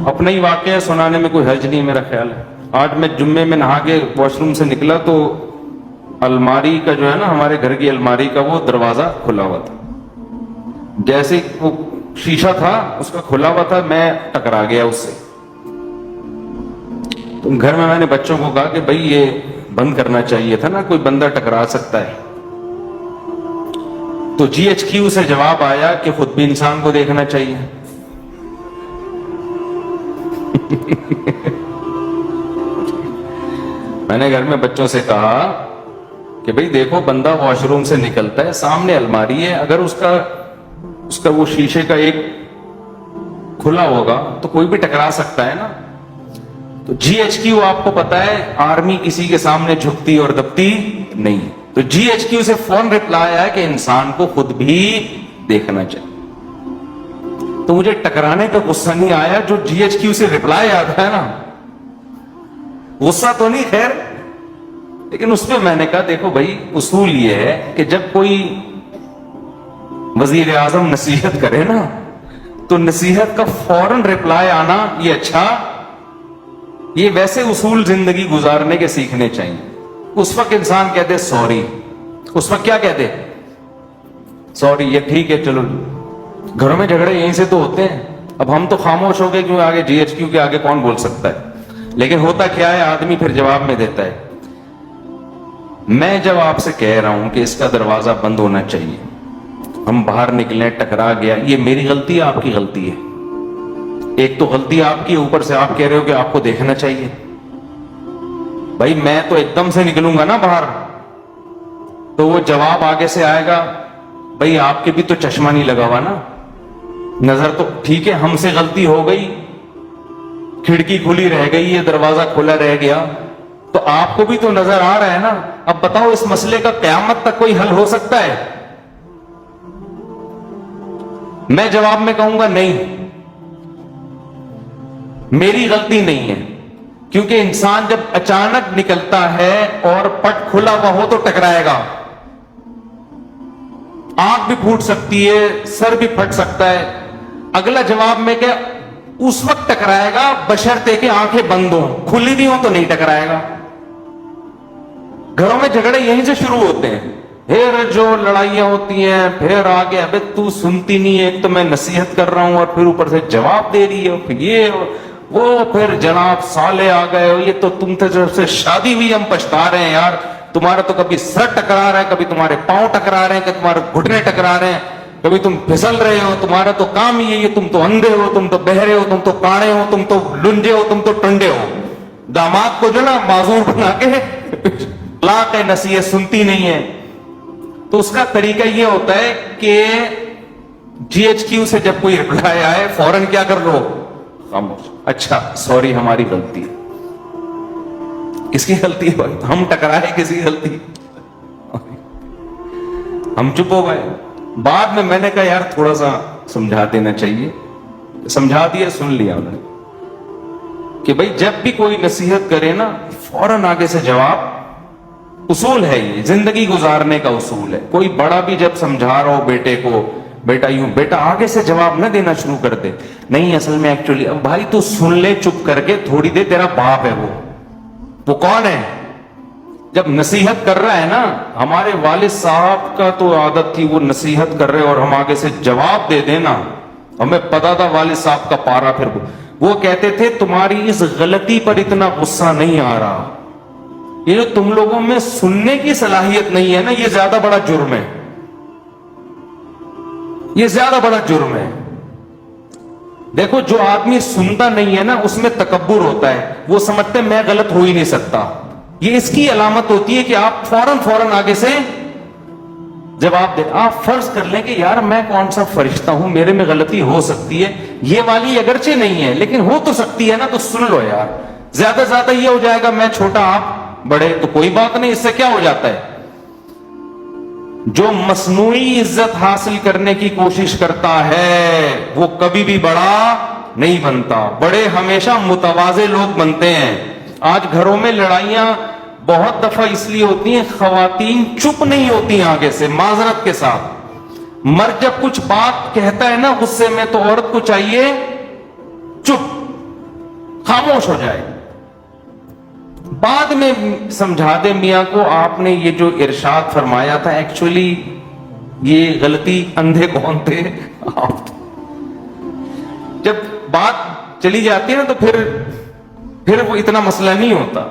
अपना ही वाकया सुनाने में कोई हर्ज नहीं मेरा ख्याल है। आज मैं जुम्मे में नहा के वॉशरूम से निकला तो अलमारी का जो है ना, हमारे घर की अलमारी का वो दरवाजा खुला हुआ था। जैसे वो शीशा था उसका खुला हुआ था, मैं टकरा गया उससे। तो घर में मैंने बच्चों को कहा कि भाई ये बंद करना चाहिए था ना, कोई बंदा टकरा सकता है। तो GHQ से जवाब आया कि खुद भी इंसान को देखना चाहिए। मैंने घर में बच्चों से कहा कि भाई देखो, बंदा वॉशरूम से निकलता है, सामने अलमारी है, अगर उसका वो शीशे का एक खुला होगा तो कोई भी टकरा सकता है ना। तो GHQ आपको पता है, आर्मी किसी के सामने झुकती और दबती नहीं। तो GHQ से फौरन रिप्लाई आया कि इंसान को खुद भी देखना चाहिए। तो मुझे टकराने पे गुस्सा नहीं आया, जो GHQ से रिप्लाई आता है ना, गुस्सा तो नहीं खैर, लेकिन उस पर मैंने कहा देखो भाई, उसूल ये है कि जब कोई वजीर आजम नसीहत करे ना, तो नसीहत का फौरन रिप्लाई आना ये अच्छा, ये वैसे उसूल जिंदगी गुजारने के सीखने चाहिए। उस वक्त इंसान कहते सॉरी, उस वक्त क्या कहते, सॉरी, ये ठीक है, चलो। घरों में झगड़े यहीं से तो होते हैं। अब हम तो खामोश हो गए, क्यों आगे GHQ के आगे कौन बोल सकता है। लेकिन होता क्या है, आदमी फिर जवाब में देता है। मैं जब आपसे कह रहा हूं कि इसका दरवाजा बंद होना चाहिए, हम बाहर निकले, टकरा गया, ये मेरी गलती है, आपकी गलती है। एक तो गलती आपकी, ऊपर से आप कह रहे हो कि आपको देखना चाहिए। भाई मैं तो एकदम से निकलूंगा ना बाहर, तो वो जवाब आगे से आएगा, भाई आपके भी तो चश्मा नहीं लगा हुआ ना, नजर तो ठीक है, हमसे गलती हो गई, खिड़की खुली रह गई, ये दरवाजा खुला रह गया, तो आपको भी तो नजर आ रहा है ना। अब बताओ, इस मसले का कयामत तक कोई हल हो सकता है? मैं जवाब में कहूंगा नहीं, मेरी गलती नहीं है, क्योंकि इंसान जब अचानक निकलता है और पट खुला हुआ हो तो टकराएगा। आंख भी फूट सकती है, सर भी फट सकता है। अगला जवाब में क्या, उस वक्त टकराएगा बशर्ते कि आंखें बंद हो, खुली नहीं हो तो नहीं टकराएगा। घरों में झगड़े यहीं से शुरू होते हैं, फिर जो लड़ाइयां होती हैं, फिर आगे अबे तू सुनती नहीं है, एक तो मैं नसीहत कर रहा हूं और फिर ऊपर से जवाब दे रही है, फिर ये वो, फिर जनाब साले आ गए हो, ये तो तुम थे जब से शादी हुई हम पछता रहे हैं यार, तुम्हारा तो कभी सर टकरा रहा है, कभी तुम्हारे पांव टकरा रहे हैं, कभी तुम्हारे घुटने टकरा रहे हैं, कभी तुम फिसल रहे हो, तुम्हारा तो काम ही है, तुम तो अंधे हो, तुम तो बहरे हो, तुम तो काणे हो, तुम तो लुंजे हो, तुम तो टंडे हो। दामाद को जो ना माजूर बना के ला के नसीहत सुनती नहीं है। तो उसका तरीका ये होता है कि GHQ से जब कोई रिप्लाई आए, फौरन क्या कर लो, खामोश, अच्छा सॉरी, हमारी गलती है। किसकी गलती है भाई? हम टकराए, किसी गलती, हम चुप हो गए। बाद में मैंने कहा यार थोड़ा सा समझा देना चाहिए, समझा दिया, सुन लिया उन्होंने कि भाई जब भी कोई नसीहत करे ना, फौरन आगे से जवाब। उसूल है ये, जिंदगी गुजारने का उसूल है। कोई बड़ा भी जब समझा रहा हो बेटे को, बेटा यूं, बेटा आगे से जवाब न देना शुरू कर दे, नहीं असल में एक्चुअली, अब भाई तू सुन ले चुप करके थोड़ी देर, तेरा बाप है वो कौन है? जब नसीहत कर रहा है ना, हमारे वालिद साहब का तो आदत थी, वो नसीहत कर रहे और हम आगे से जवाब दे देना, हमें पता था वालिद साहब का पारा, फिर वो कहते थे तुम्हारी इस गलती पर इतना गुस्सा नहीं आ रहा, ये जो तुम लोगों में सुनने की सलाहियत नहीं है ना, ये ज्यादा बड़ा जुर्म है, ये ज्यादा बड़ा जुर्म है। देखो जो आदमी सुनता नहीं है ना, उसमें तकब्बुर होता है, वो समझते मैं गलत हो ही नहीं सकता। ये इसकी अलामत होती है कि आप फौरन आगे से जवाब दे। आप फर्ज कर लें कि यार मैं कौन सा फरिश्ता हूं, मेरे में गलती हो सकती है, ये वाली अगरचे नहीं है लेकिन हो तो सकती है ना, तो सुन लो यार। ज्यादा ज्यादा ये हो जाएगा मैं छोटा आप बड़े, तो कोई बात नहीं, इससे क्या हो जाता है? जो मसनूई इज्जत हासिल करने की कोशिश करता है वो कभी भी बड़ा नहीं बनता। बड़े हमेशा मुतवाज़े लोग बनते हैं। आज घरों में लड़ाइयां बहुत दफा इसलिए होती हैं, खवातीन चुप नहीं होती आगे से माजरत के साथ। मर्द जब कुछ बात कहता है ना गुस्से में, तो औरत को चाहिए चुप, خاموش ہو جائے. بعد میں سمجھا دے میاں کو آپ نے یہ جو ارشاد فرمایا تھا ایکچولی یہ غلطی اندھے کون تھے آپ. جب بات چلی جاتی ہے نا تو پھر وہ اتنا مسئلہ نہیں ہوتا.